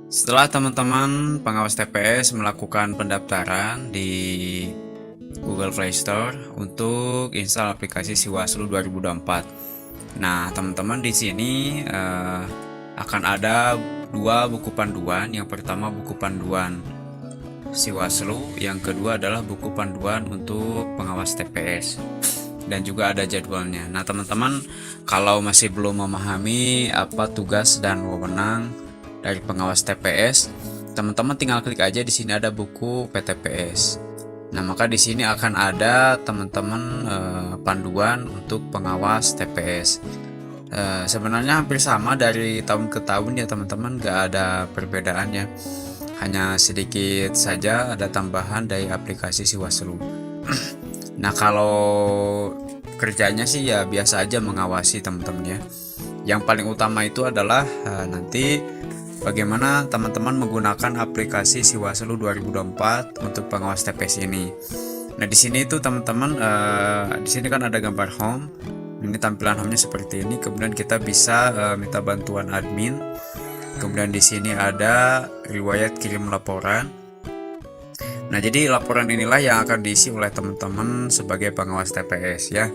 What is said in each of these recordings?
Setelah teman-teman pengawas TPS melakukan pendaftaran di Google Play Store untuk install aplikasi Siwaslu 2024. Nah, teman-teman di sini akan ada dua buku panduan. Yang pertama buku panduan Siwaslu, yang kedua adalah buku panduan untuk pengawas TPS. Dan juga ada jadwalnya. Nah, teman-teman kalau masih belum memahami apa tugas dan wewenang dari pengawas TPS, teman-teman tinggal klik aja di sini ada buku PTPS. Nah, maka di sini akan ada teman-teman panduan untuk pengawas TPS. Sebenarnya hampir sama dari tahun ke tahun ya teman-teman, gak ada perbedaannya. Hanya sedikit saja ada tambahan dari aplikasi Siwaslu. Nah, kalau kerjanya sih ya biasa aja mengawasi teman-teman ya. Yang paling utama itu adalah nanti bagaimana teman-teman menggunakan aplikasi Siwaslu 2024 untuk pengawas TPS ini. Nah, di sini itu teman-teman di sini kan ada gambar home. Ini tampilan home-nya seperti ini. Kemudian kita bisa minta bantuan admin. Kemudian di sini ada riwayat kirim laporan. Nah, jadi laporan inilah yang akan diisi oleh teman-teman sebagai pengawas TPS ya.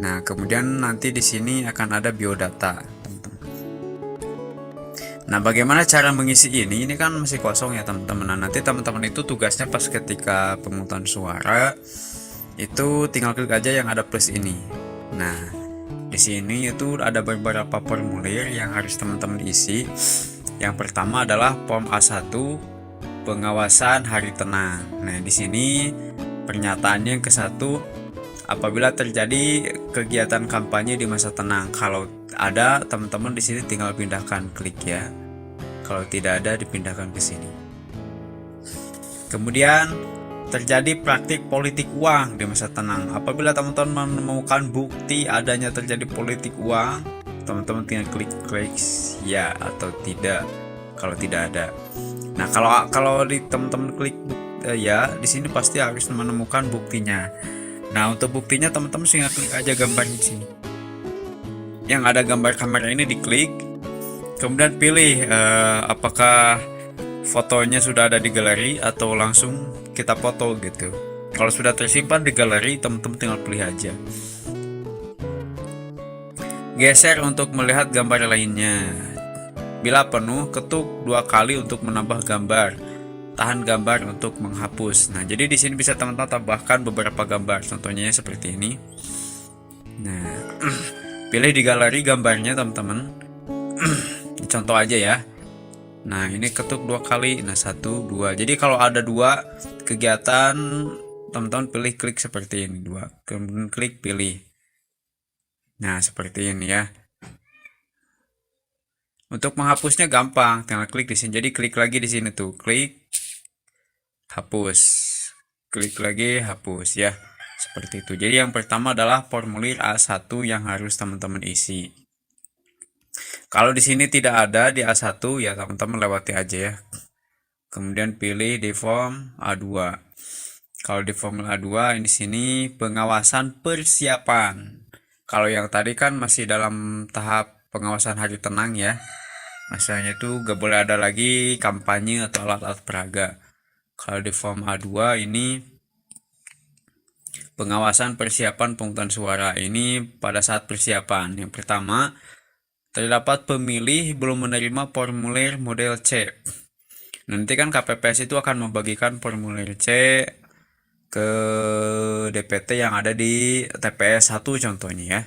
Nah, kemudian nanti di sini akan ada biodata, teman-teman. Nah, bagaimana cara mengisi ini? Ini kan masih kosong ya, teman-teman. Nah, nanti teman-teman itu tugasnya pas ketika pemungutan suara itu tinggal klik aja yang ada plus ini. Nah, di sini itu ada beberapa formulir yang harus teman-teman isi. Yang pertama adalah form A1 pengawasan hari tenang. Nah, di sini pernyataannya yang ke-1, apabila terjadi kegiatan kampanye di masa tenang. Kalau ada, teman-teman di sini tinggal pindahkan klik ya. Kalau tidak ada, dipindahkan ke sini. Kemudian terjadi praktik politik uang di masa tenang. Apabila teman-teman menemukan bukti adanya terjadi politik uang, teman-teman tinggal klik ya atau tidak kalau tidak ada. Nah, kalau di teman-teman klik ya, di sini pasti harus menemukan buktinya. Nah, untuk buktinya teman-teman tinggal klik aja gambar di sini. Yang ada gambar kamera ini diklik, kemudian pilih apakah fotonya sudah ada di galeri atau langsung kita foto gitu. Kalau sudah tersimpan di galeri, teman-teman tinggal pilih aja. Geser untuk melihat gambar lainnya. Bila penuh, ketuk 2 kali untuk menambah gambar. Tahan gambar untuk menghapus. Nah, jadi di sini bisa teman-teman tambahkan beberapa gambar. Contohnya seperti ini. Nah, pilih di galeri gambarnya teman-teman. Contoh aja ya. Nah, ini ketuk 2 kali. Nah, 1, 2. Jadi kalau ada 2 kegiatan, teman-teman pilih klik seperti ini 2. Kemudian klik pilih. Nah, seperti ini ya. Untuk menghapusnya gampang, tinggal klik di sini. Jadi klik lagi di sini tuh, klik hapus. Klik lagi hapus ya. Seperti itu. Jadi yang pertama adalah formulir A1 yang harus teman-teman isi. Kalau di sini tidak ada di A1 ya teman-teman lewati aja ya. Kemudian pilih di form A2. Kalau di form A2 di sini pengawasan persiapan. Kalau yang tadi kan masih dalam tahap pengawasan hari tenang ya. Masalahnya itu gak boleh ada lagi kampanye atau alat-alat peraga. Kalau di form A2 ini pengawasan persiapan pemungutan suara ini pada saat persiapan. Yang pertama, terdapat pemilih belum menerima formulir model C. Nanti kan KPPS itu akan membagikan formulir C ke DPT yang ada di TPS 1 contohnya ya.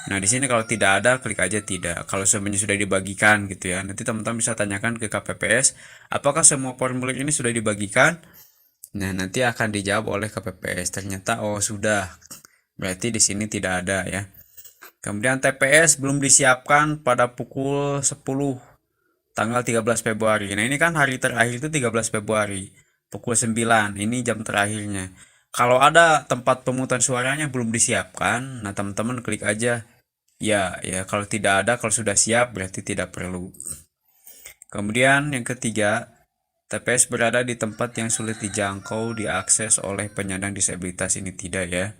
Nah, di sini kalau tidak ada, klik aja tidak. Kalau semuanya sudah dibagikan gitu ya. Nanti teman-teman bisa tanyakan ke KPPS, apakah semua formulir ini sudah dibagikan? Nah, nanti akan dijawab oleh KPPS. Ternyata oh sudah. Berarti di sini tidak ada ya. Kemudian TPS belum disiapkan pada pukul 10 tanggal 13 Februari. Nah, ini kan hari terakhir itu 13 Februari. Pukul 9. Ini jam terakhirnya. Kalau ada tempat pemungutan suaranya belum disiapkan, nah teman-teman klik aja ya, kalau tidak ada, kalau sudah siap berarti tidak perlu. Kemudian yang ketiga, TPS berada di tempat yang sulit dijangkau, diakses oleh penyandang disabilitas ini tidak ya.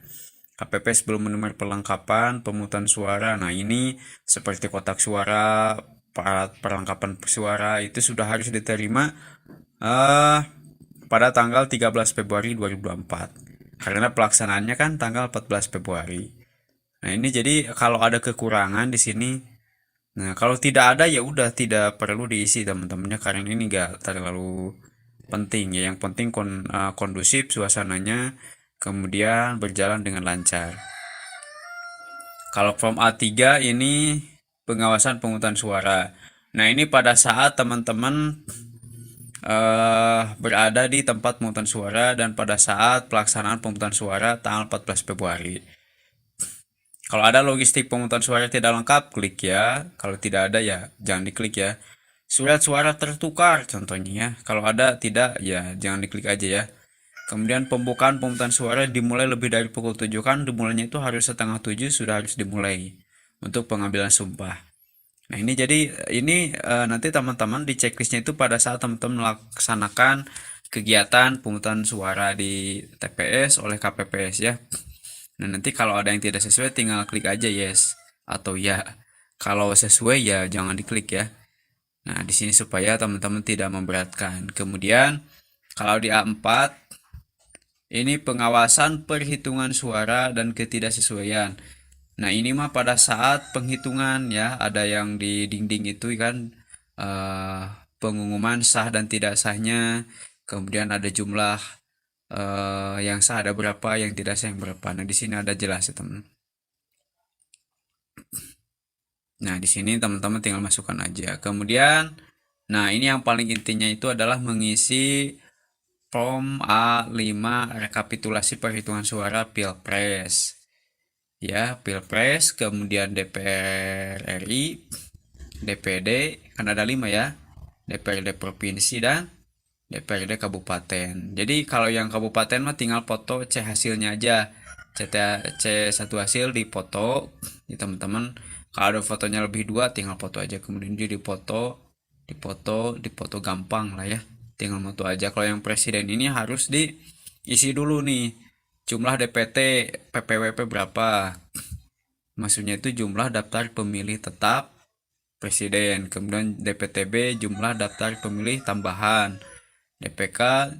KPPS belum menerima perlengkapan pemungutan suara. Nah, ini seperti kotak suara, perlengkapan suara itu sudah harus diterima eh, pada tanggal 13 Februari 2024. Karena pelaksanaannya kan tanggal 14 Februari. Nah, ini jadi kalau ada kekurangan di sini, nah kalau tidak ada ya udah tidak perlu diisi teman-temannya karena ini enggak terlalu penting ya. Yang penting kondusif suasananya, kemudian berjalan dengan lancar. Kalau form A3 ini pengawasan pemungutan suara. Nah, ini pada saat teman-teman berada di tempat pemungutan suara dan pada saat pelaksanaan pemungutan suara tanggal 14 Februari. Kalau ada logistik pemungutan suara tidak lengkap, klik ya. Kalau tidak ada ya jangan diklik ya. Surat suara tertukar contohnya ya. Kalau ada tidak ya jangan diklik aja ya. Kemudian pembukaan pemungutan suara dimulai lebih dari pukul 7 kan dimulainya itu harus setengah 7 sudah harus dimulai untuk pengambilan sumpah. Nah ini jadi ini nanti teman-teman di checklistnya itu pada saat teman-teman melaksanakan kegiatan pemungutan suara di TPS oleh KPPS ya. Nah nanti kalau ada yang tidak sesuai tinggal klik aja yes atau ya. Kalau sesuai ya jangan diklik ya. Nah di sini supaya teman-teman tidak memberatkan. Kemudian kalau di A4 ini pengawasan perhitungan suara dan ketidaksesuaian. Nah, ini mah pada saat penghitungan ya, ada yang di dinding itu kan eh, pengumuman sah dan tidak sahnya. Kemudian ada jumlah yang sah ada berapa, yang tidak sah yang berapa. Nah, di sini ada jelas ya, teman. Nah, di sini teman-teman tinggal masukkan aja. Kemudian, nah ini yang paling intinya itu adalah mengisi form A5 rekapitulasi perhitungan suara Pilpres. Ya, Pilpres, kemudian DPR RI, DPD, kan ada 5 ya, DPRD Provinsi dan DPRD Kabupaten. Jadi kalau yang kabupaten mah tinggal foto C hasilnya aja, C1 hasil dipoto, ya teman-teman. Kalau ada fotonya lebih dua, tinggal foto aja, kemudian jadi dipoto gampang lah ya, tinggal foto aja. Kalau yang presiden ini harus diisi dulu nih, jumlah DPT PPWP berapa, maksudnya itu jumlah daftar pemilih tetap presiden, kemudian DPTB jumlah daftar pemilih tambahan, DPK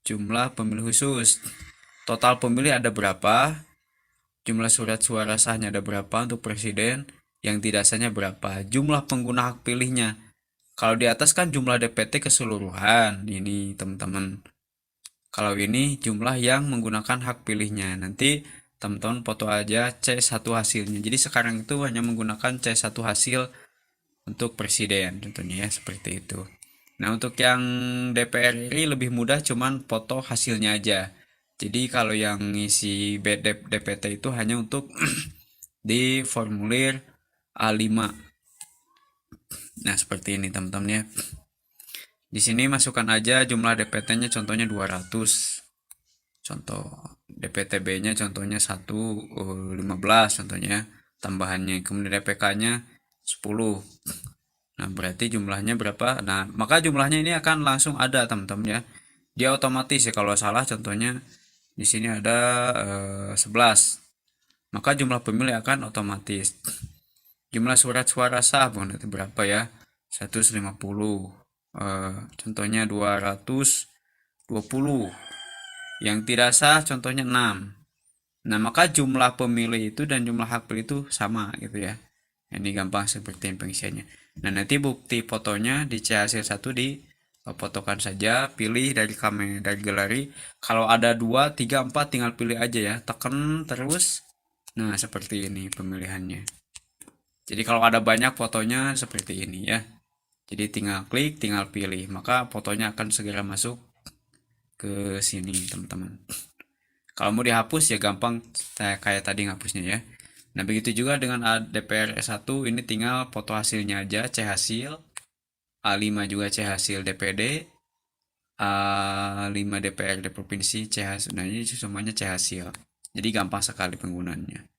jumlah pemilih khusus, total pemilih ada berapa, jumlah surat suara sahnya ada berapa untuk presiden, yang tidak sahnya berapa, jumlah pengguna hak pilihnya. Kalau di atas kan jumlah DPT keseluruhan ini teman-teman. Kalau ini jumlah yang menggunakan hak pilihnya. Nanti teman-teman foto aja C1 hasilnya. Jadi sekarang itu hanya menggunakan C1 hasil untuk presiden tentunya ya seperti itu. Nah, untuk yang DPR RI lebih mudah, cuman foto hasilnya aja. Jadi kalau yang ngisi DPT itu hanya untuk di formulir A5. Nah, seperti ini teman-teman ya. Di sini masukkan aja jumlah DPT-nya contohnya 200. Contoh DPTB-nya contohnya 115 contohnya tambahannya. Kemudian DPK-nya 10. Nah, berarti jumlahnya berapa? Nah, maka jumlahnya ini akan langsung ada teman-teman ya. Dia otomatis ya, kalau salah contohnya di sini ada 11. Maka jumlah pemilih akan otomatis. Jumlah surat suara sah itu berapa ya? 150. Contohnya 220. Yang tidak sah contohnya 6. Nah, maka jumlah pemilih itu dan jumlah hak pilih itu sama gitu ya. Ini gampang seperti pengisiannya. Nah, nanti bukti fotonya di CHC1 difotokan saja, pilih dari kamera, dari galeri. Kalau ada 2, 3, 4 tinggal pilih aja ya. Tekan terus. Nah, seperti ini pemilihannya. Jadi kalau ada banyak fotonya seperti ini ya. Jadi tinggal klik, tinggal pilih, maka fotonya akan segera masuk ke sini, teman-teman. Kalau mau dihapus ya gampang kayak tadi ngapusnya ya. Nah, begitu juga dengan DPR S1, ini tinggal foto hasilnya aja, C hasil. A5 juga C hasil DPD. A5 DPRD Provinsi C hasil. Nah, ini semuanya C hasil. Jadi gampang sekali penggunaannya.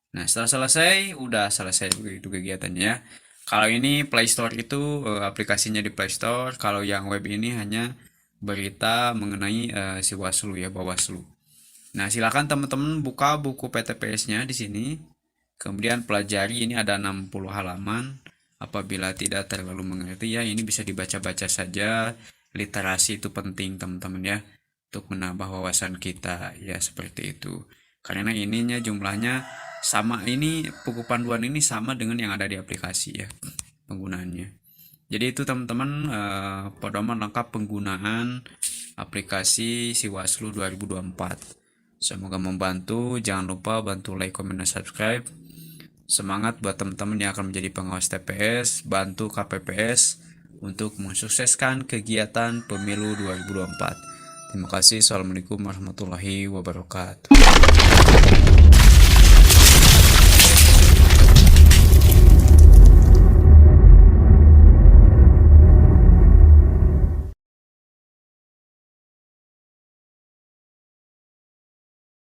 Nah, setelah selesai, udah selesai itu kegiatannya ya. Kalau ini Play Store itu aplikasinya di Play Store. Kalau yang web ini hanya berita mengenai Siwaslu ya, Bawaslu. Nah, silakan teman-teman buka buku PTPS-nya di sini. Kemudian pelajari, ini ada 60 halaman. apabila tidak terlalu mengerti ya ini bisa dibaca-baca saja. Literasi itu penting teman-teman ya, untuk menambah wawasan kita ya seperti itu. Karena ininya jumlahnya sama, ini buku panduan ini sama dengan yang ada di aplikasi ya penggunaannya. Jadi itu teman-teman pedoman lengkap penggunaan aplikasi Siwaslu 2024. Semoga membantu. Jangan lupa bantu like, comment, dan subscribe. Semangat buat teman-teman yang akan menjadi pengawas TPS, bantu KPPS untuk mensukseskan kegiatan pemilu 2024. Terima kasih. Assalamualaikum warahmatullahi wabarakatuh.